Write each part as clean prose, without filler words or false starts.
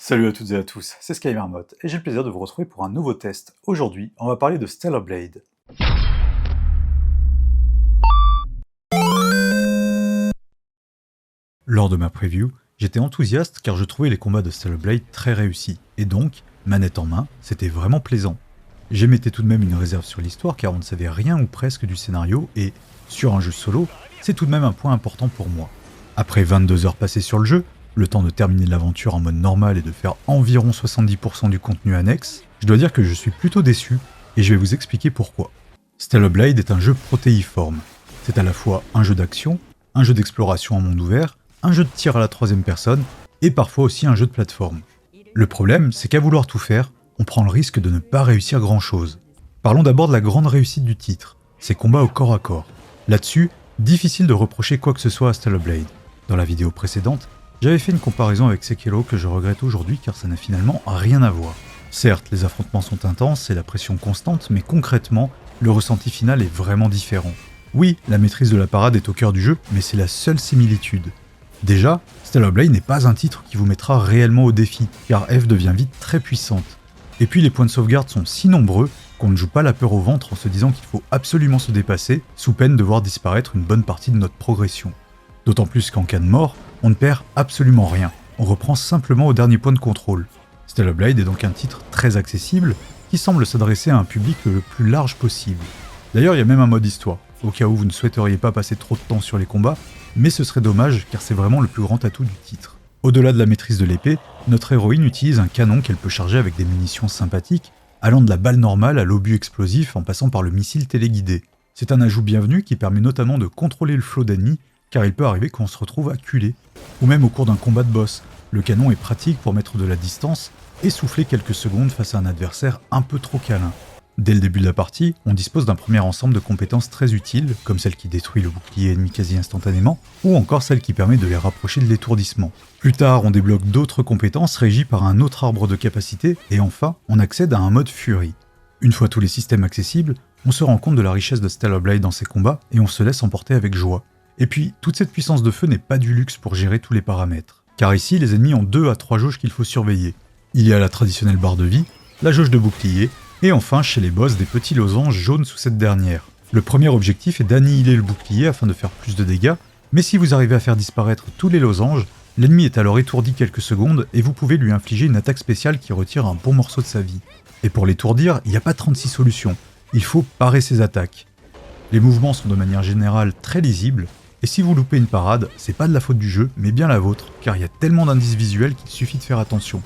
Salut à toutes et à tous, c'est SkyMarmotte et j'ai le plaisir de vous retrouver pour un nouveau test. Aujourd'hui, on va parler de Stellar Blade. Lors de ma preview, j'étais enthousiaste car je trouvais les combats de Stellar Blade très réussis, et donc, manette en main, c'était vraiment plaisant. J'émettais tout de même une réserve sur l'histoire car on ne savait rien ou presque du scénario et, sur un jeu solo, c'est tout de même un point important pour moi. Après 22 heures passées sur le jeu, le temps de terminer l'aventure en mode normal et de faire environ 70% du contenu annexe, je dois dire que je suis plutôt déçu, et je vais vous expliquer pourquoi. Stellar Blade est un jeu protéiforme. C'est à la fois un jeu d'action, un jeu d'exploration en monde ouvert, un jeu de tir à la troisième personne, et parfois aussi un jeu de plateforme. Le problème, c'est qu'à vouloir tout faire, on prend le risque de ne pas réussir grand chose. Parlons d'abord de la grande réussite du titre, ses combats au corps à corps. Là-dessus, difficile de reprocher quoi que ce soit à Stellar Blade. Dans la vidéo précédente, j'avais fait une comparaison avec Sekiro que je regrette aujourd'hui car ça n'a finalement rien à voir. Certes, les affrontements sont intenses et la pression constante, mais concrètement, le ressenti final est vraiment différent. Oui, la maîtrise de la parade est au cœur du jeu, mais c'est la seule similitude. Déjà, Stellar Blade n'est pas un titre qui vous mettra réellement au défi, car Eve devient vite très puissante. Et puis les points de sauvegarde sont si nombreux qu'on ne joue pas la peur au ventre en se disant qu'il faut absolument se dépasser, sous peine de voir disparaître une bonne partie de notre progression. D'autant plus qu'en cas de mort, on ne perd absolument rien, on reprend simplement au dernier point de contrôle. Stellar Blade est donc un titre très accessible, qui semble s'adresser à un public le plus large possible. D'ailleurs, il y a même un mode histoire, au cas où vous ne souhaiteriez pas passer trop de temps sur les combats, mais ce serait dommage car c'est vraiment le plus grand atout du titre. Au-delà de la maîtrise de l'épée, notre héroïne utilise un canon qu'elle peut charger avec des munitions sympathiques, allant de la balle normale à l'obus explosif en passant par le missile téléguidé. C'est un ajout bienvenu qui permet notamment de contrôler le flot d'ennemis, car il peut arriver qu'on se retrouve acculé. Ou même au cours d'un combat de boss, le canon est pratique pour mettre de la distance et souffler quelques secondes face à un adversaire un peu trop câlin. Dès le début de la partie, on dispose d'un premier ensemble de compétences très utiles, comme celle qui détruit le bouclier ennemi quasi instantanément, ou encore celle qui permet de les rapprocher de l'étourdissement. Plus tard, on débloque d'autres compétences régies par un autre arbre de capacité, et enfin, on accède à un mode Fury. Une fois tous les systèmes accessibles, on se rend compte de la richesse de Stellar Blade dans ses combats, et on se laisse emporter avec joie. Et puis, toute cette puissance de feu n'est pas du luxe pour gérer tous les paramètres. Car ici, les ennemis ont 2 à 3 jauges qu'il faut surveiller. Il y a la traditionnelle barre de vie, la jauge de bouclier, et enfin, chez les boss, des petits losanges jaunes sous cette dernière. Le premier objectif est d'annihiler le bouclier afin de faire plus de dégâts, mais si vous arrivez à faire disparaître tous les losanges, l'ennemi est alors étourdi quelques secondes et vous pouvez lui infliger une attaque spéciale qui retire un bon morceau de sa vie. Et pour l'étourdir, il n'y a pas 36 solutions, il faut parer ses attaques. Les mouvements sont de manière générale très lisibles, et si vous loupez une parade, c'est pas de la faute du jeu, mais bien la vôtre, car il y a tellement d'indices visuels qu'il suffit de faire attention.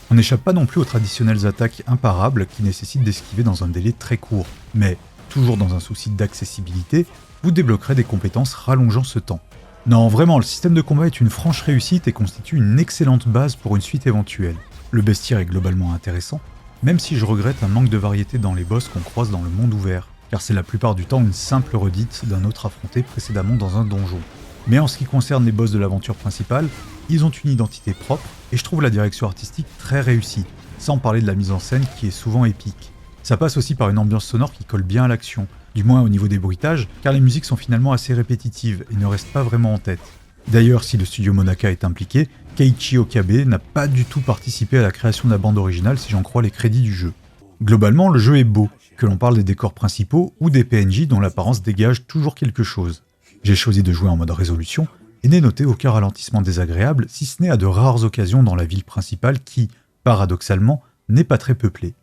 On n'échappe pas non plus aux traditionnelles attaques imparables qui nécessitent d'esquiver dans un délai très court, mais, toujours dans un souci d'accessibilité, vous débloquerez des compétences rallongeant ce temps. Non, vraiment, le système de combat est une franche réussite et constitue une excellente base pour une suite éventuelle. Le bestiaire est globalement intéressant, même si je regrette un manque de variété dans les boss qu'on croise dans le monde ouvert, car c'est la plupart du temps une simple redite d'un autre affronté précédemment dans un donjon. Mais en ce qui concerne les boss de l'aventure principale, ils ont une identité propre, et je trouve la direction artistique très réussie, sans parler de la mise en scène qui est souvent épique. Ça passe aussi par une ambiance sonore qui colle bien à l'action, du moins au niveau des bruitages, car les musiques sont finalement assez répétitives et ne restent pas vraiment en tête. D'ailleurs, si le studio Monaka est impliqué, Keiichi Okabe n'a pas du tout participé à la création de la bande originale si j'en crois les crédits du jeu. Globalement, le jeu est beau, que l'on parle des décors principaux ou des PNJ dont l'apparence dégage toujours quelque chose. J'ai choisi de jouer en mode résolution, et n'ai noté aucun ralentissement désagréable, si ce n'est à de rares occasions dans la ville principale qui, paradoxalement, n'est pas très peuplée.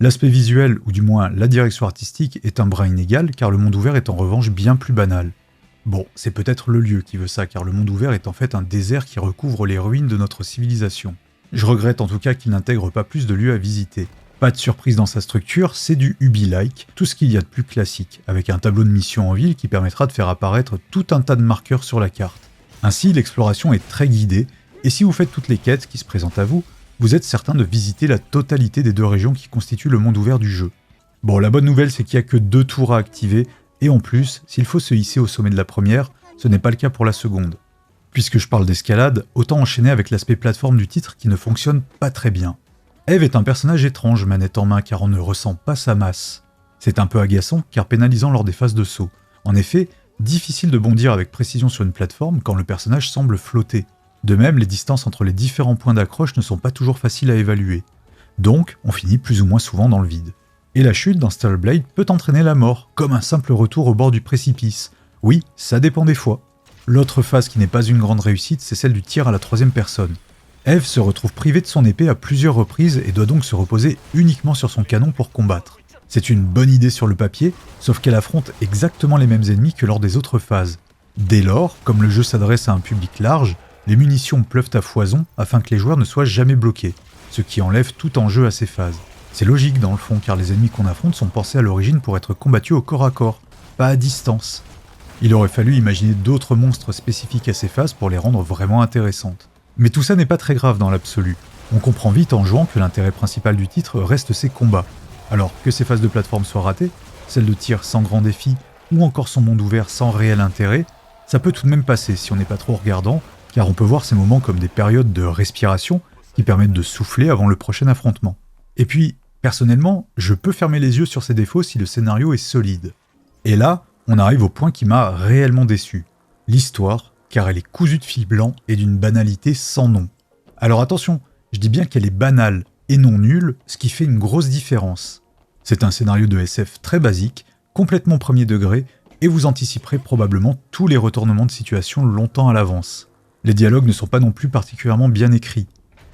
L'aspect visuel, ou du moins la direction artistique, est un brin inégal, car le monde ouvert est en revanche bien plus banal. Bon, c'est peut-être le lieu qui veut ça, car le monde ouvert est en fait un désert qui recouvre les ruines de notre civilisation. Je regrette en tout cas qu'il n'intègre pas plus de lieux à visiter. Pas de surprise dans sa structure, c'est du Ubi-like, tout ce qu'il y a de plus classique, avec un tableau de mission en ville qui permettra de faire apparaître tout un tas de marqueurs sur la carte. Ainsi, l'exploration est très guidée, et si vous faites toutes les quêtes qui se présentent à vous, vous êtes certain de visiter la totalité des 2 régions qui constituent le monde ouvert du jeu. Bon, la bonne nouvelle c'est qu'il n'y a que 2 tours à activer, et en plus, s'il faut se hisser au sommet de la première, ce n'est pas le cas pour la seconde. Puisque je parle d'escalade, autant enchaîner avec l'aspect plateforme du titre qui ne fonctionne pas très bien. Eve est un personnage étrange manette en main car on ne ressent pas sa masse. C'est un peu agaçant car pénalisant lors des phases de saut. En effet, difficile de bondir avec précision sur une plateforme quand le personnage semble flotter. De même, les distances entre les différents points d'accroche ne sont pas toujours faciles à évaluer. Donc, on finit plus ou moins souvent dans le vide. Et la chute dans Stellar Blade peut entraîner la mort, comme un simple retour au bord du précipice. Oui, ça dépend des fois. L'autre phase qui n'est pas une grande réussite, c'est celle du tir à la troisième personne. Eve se retrouve privée de son épée à plusieurs reprises et doit donc se reposer uniquement sur son canon pour combattre. C'est une bonne idée sur le papier, sauf qu'elle affronte exactement les mêmes ennemis que lors des autres phases. Dès lors, comme le jeu s'adresse à un public large, les munitions pleuvent à foison afin que les joueurs ne soient jamais bloqués, ce qui enlève tout enjeu à ces phases. C'est logique dans le fond, car les ennemis qu'on affronte sont pensés à l'origine pour être combattus au corps à corps, pas à distance. Il aurait fallu imaginer d'autres monstres spécifiques à ces phases pour les rendre vraiment intéressantes. Mais tout ça n'est pas très grave dans l'absolu. On comprend vite en jouant que l'intérêt principal du titre reste ses combats. Alors que ces phases de plateforme soient ratées, celles de tir sans grand défi, ou encore son monde ouvert sans réel intérêt, ça peut tout de même passer si on n'est pas trop regardant, car on peut voir ces moments comme des périodes de respiration qui permettent de souffler avant le prochain affrontement. Et puis, personnellement, je peux fermer les yeux sur ces défauts si le scénario est solide. Et là, on arrive au point qui m'a réellement déçu. L'histoire, car elle est cousue de fil blanc et d'une banalité sans nom. Alors attention, je dis bien qu'elle est banale et non nulle, ce qui fait une grosse différence. C'est un scénario de SF très basique, complètement premier degré, et vous anticiperez probablement tous les retournements de situation longtemps à l'avance. Les dialogues ne sont pas non plus particulièrement bien écrits.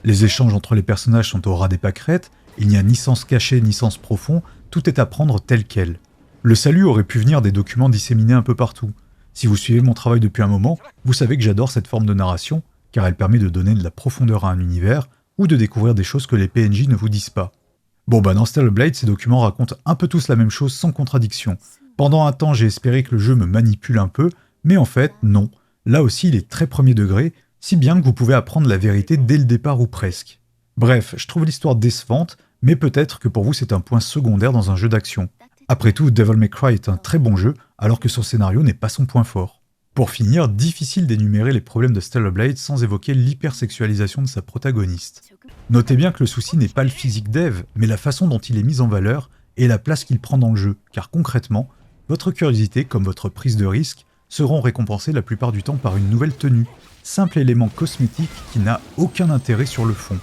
Les échanges entre les personnages sont au ras des pâquerettes, il n'y a ni sens caché ni sens profond, tout est à prendre tel quel. Le salut aurait pu venir des documents disséminés un peu partout. Si vous suivez mon travail depuis un moment, vous savez que j'adore cette forme de narration, car elle permet de donner de la profondeur à un univers, ou de découvrir des choses que les PNJ ne vous disent pas. Bon dans Stellar Blade, ces documents racontent un peu tous la même chose sans contradiction. Pendant un temps, j'ai espéré que le jeu me manipule un peu, mais en fait, non. Là aussi, il est très premier degré, si bien que vous pouvez apprendre la vérité dès le départ ou presque. Bref, je trouve l'histoire décevante, mais peut-être que pour vous c'est un point secondaire dans un jeu d'action. Après tout, Devil May Cry est un très bon jeu, alors que son scénario n'est pas son point fort. Pour finir, difficile d'énumérer les problèmes de Stellar Blade sans évoquer l'hypersexualisation de sa protagoniste. Notez bien que le souci n'est pas le physique d'Eve, mais la façon dont il est mis en valeur et la place qu'il prend dans le jeu, car concrètement, votre curiosité comme votre prise de risque seront récompensées la plupart du temps par une nouvelle tenue, simple élément cosmétique qui n'a aucun intérêt sur le fond.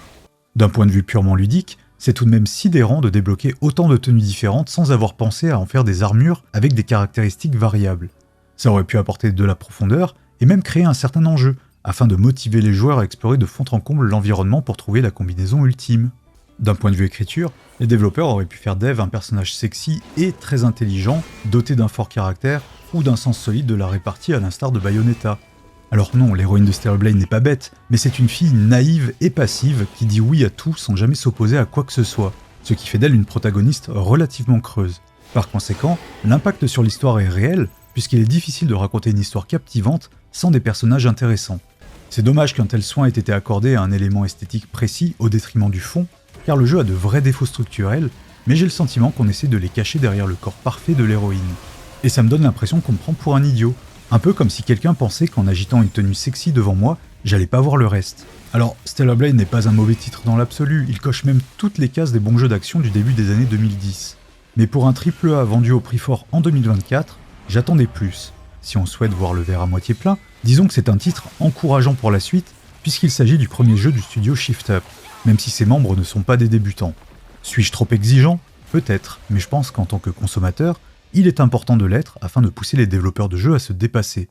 D'un point de vue purement ludique, c'est tout de même sidérant de débloquer autant de tenues différentes sans avoir pensé à en faire des armures avec des caractéristiques variables. Ça aurait pu apporter de la profondeur et même créer un certain enjeu, afin de motiver les joueurs à explorer de fond en comble l'environnement pour trouver la combinaison ultime. D'un point de vue écriture, les développeurs auraient pu faire d'Eve un personnage sexy et très intelligent, doté d'un fort caractère ou d'un sens solide de la répartie à l'instar de Bayonetta. Alors non, l'héroïne de Stellar Blade n'est pas bête, mais c'est une fille naïve et passive qui dit oui à tout sans jamais s'opposer à quoi que ce soit, ce qui fait d'elle une protagoniste relativement creuse. Par conséquent, l'impact sur l'histoire est réel, puisqu'il est difficile de raconter une histoire captivante sans des personnages intéressants. C'est dommage qu'un tel soin ait été accordé à un élément esthétique précis au détriment du fond, car le jeu a de vrais défauts structurels, mais j'ai le sentiment qu'on essaie de les cacher derrière le corps parfait de l'héroïne. Et ça me donne l'impression qu'on me prend pour un idiot, un peu comme si quelqu'un pensait qu'en agitant une tenue sexy devant moi, j'allais pas voir le reste. Alors, Stellar Blade n'est pas un mauvais titre dans l'absolu, il coche même toutes les cases des bons jeux d'action du début des années 2010. Mais pour un AAA vendu au prix fort en 2024, j'attendais plus. Si on souhaite voir le verre à moitié plein, disons que c'est un titre encourageant pour la suite, puisqu'il s'agit du premier jeu du studio Shift Up, même si ses membres ne sont pas des débutants. Suis-je trop exigeant ? Peut-être, mais je pense qu'en tant que consommateur, il est important de l'être afin de pousser les développeurs de jeux à se dépasser.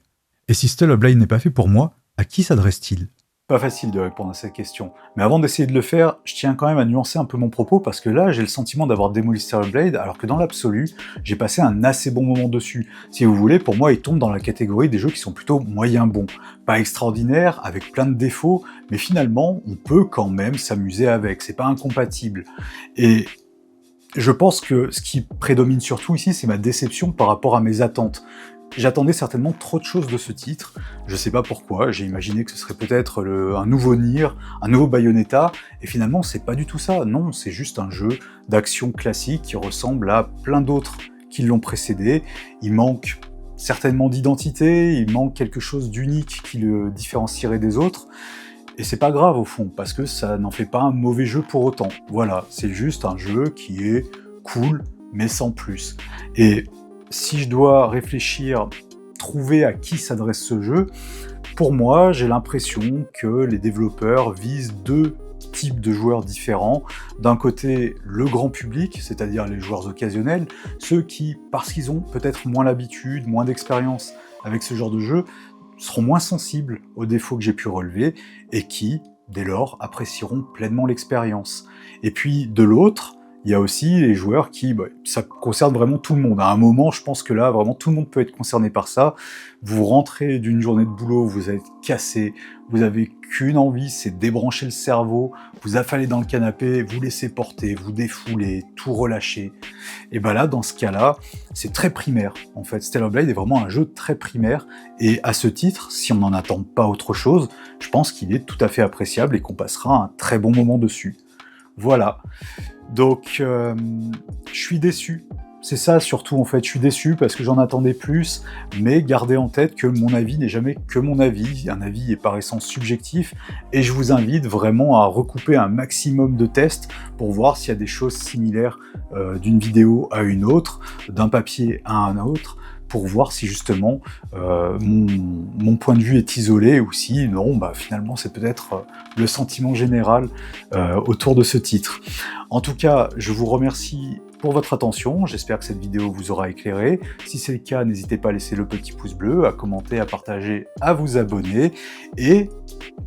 Et si Stellar Blade n'est pas fait pour moi, à qui s'adresse-t-il ? Pas facile de répondre à cette question, mais avant d'essayer de le faire, je tiens quand même à nuancer un peu mon propos parce que là, j'ai le sentiment d'avoir démoli Stellar Blade alors que dans l'absolu, j'ai passé un assez bon moment dessus. Si vous voulez, pour moi, il tombe dans la catégorie des jeux qui sont plutôt moyen bons. Pas extraordinaires, avec plein de défauts, mais finalement, on peut quand même s'amuser avec, c'est pas incompatible. Et je pense que ce qui prédomine surtout ici, c'est ma déception par rapport à mes attentes. J'attendais certainement trop de choses de ce titre, je sais pas pourquoi, j'ai imaginé que ce serait peut-être un nouveau Nier, un nouveau Bayonetta, et finalement c'est pas du tout ça, non, c'est juste un jeu d'action classique qui ressemble à plein d'autres qui l'ont précédé. Il manque certainement d'identité, il manque quelque chose d'unique qui le différencierait des autres, et c'est pas grave au fond, parce que ça n'en fait pas un mauvais jeu pour autant. Voilà, c'est juste un jeu qui est cool, mais sans plus. Et si je dois réfléchir trouver à qui s'adresse ce jeu. Pour moi, j'ai l'impression que les développeurs visent deux types de joueurs différents. D'un côté, le grand public, c'est-à-dire les joueurs occasionnels, ceux qui, parce qu'ils ont peut-être moins l'habitude, moins d'expérience avec ce genre de jeu, seront moins sensibles aux défauts que j'ai pu relever, et qui, dès lors, apprécieront pleinement l'expérience. Et puis, de l'autre, il y a aussi les joueurs qui, ça concerne vraiment tout le monde. À un moment, je pense que là, vraiment, tout le monde peut être concerné par ça. Vous rentrez d'une journée de boulot, vous êtes cassé, vous avez qu'une envie, c'est débrancher le cerveau, vous affalez dans le canapé, vous laissez porter, vous défoulez, tout relâcher. Et ben là, dans ce cas-là, c'est très primaire. En fait, Stellar Blade est vraiment un jeu très primaire. Et à ce titre, si on n'en attend pas autre chose, je pense qu'il est tout à fait appréciable et qu'on passera un très bon moment dessus. Voilà. Donc, je suis déçu. C'est ça surtout en fait, je suis déçu parce que j'en attendais plus, mais gardez en tête que mon avis n'est jamais que mon avis, un avis est par essence subjectif, et je vous invite vraiment à recouper un maximum de tests pour voir s'il y a des choses similaires d'une vidéo à une autre, d'un papier à un autre, pour voir si justement mon point de vue est isolé ou si non, finalement c'est peut-être le sentiment général autour de ce titre. En tout cas, je vous remercie pour votre attention, j'espère que cette vidéo vous aura éclairé. Si c'est le cas, n'hésitez pas à laisser le petit pouce bleu, à commenter, à partager, à vous abonner, et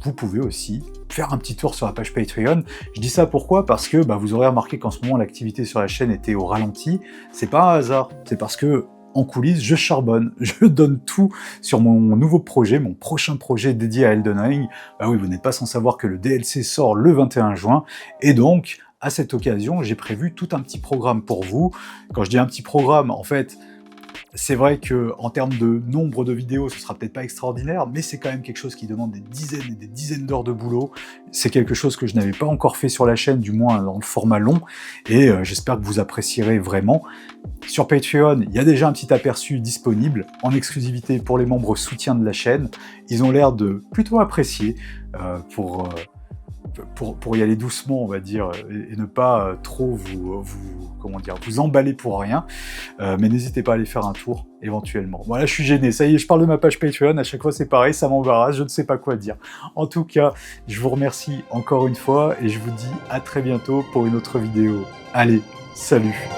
vous pouvez aussi faire un petit tour sur la page Patreon. Je dis ça pourquoi? Parce que vous aurez remarqué qu'en ce moment l'activité sur la chaîne était au ralenti. C'est pas un hasard, c'est parce que en coulisses, je charbonne, je donne tout sur mon nouveau projet, mon prochain projet dédié à Elden Ring. Oui, vous n'êtes pas sans savoir que le DLC sort le 21 juin, et donc, à cette occasion, j'ai prévu tout un petit programme pour vous. Quand je dis un petit programme, en fait, c'est vrai que en termes de nombre de vidéos, ce sera peut-être pas extraordinaire, mais c'est quand même quelque chose qui demande des dizaines et des dizaines d'heures de boulot. C'est quelque chose que je n'avais pas encore fait sur la chaîne, du moins dans le format long, et j'espère que vous apprécierez vraiment. Sur Patreon, il y a déjà un petit aperçu disponible, en exclusivité pour les membres soutiens de la chaîne. Ils ont l'air de plutôt apprécier pour y aller doucement, on va dire, et ne pas trop vous emballer pour rien. Mais n'hésitez pas à aller faire un tour, éventuellement. Voilà, je suis gêné, ça y est, je parle de ma page Patreon, à chaque fois c'est pareil, ça m'embarrasse, je ne sais pas quoi dire. En tout cas, je vous remercie encore une fois, et je vous dis à très bientôt pour une autre vidéo. Allez, salut!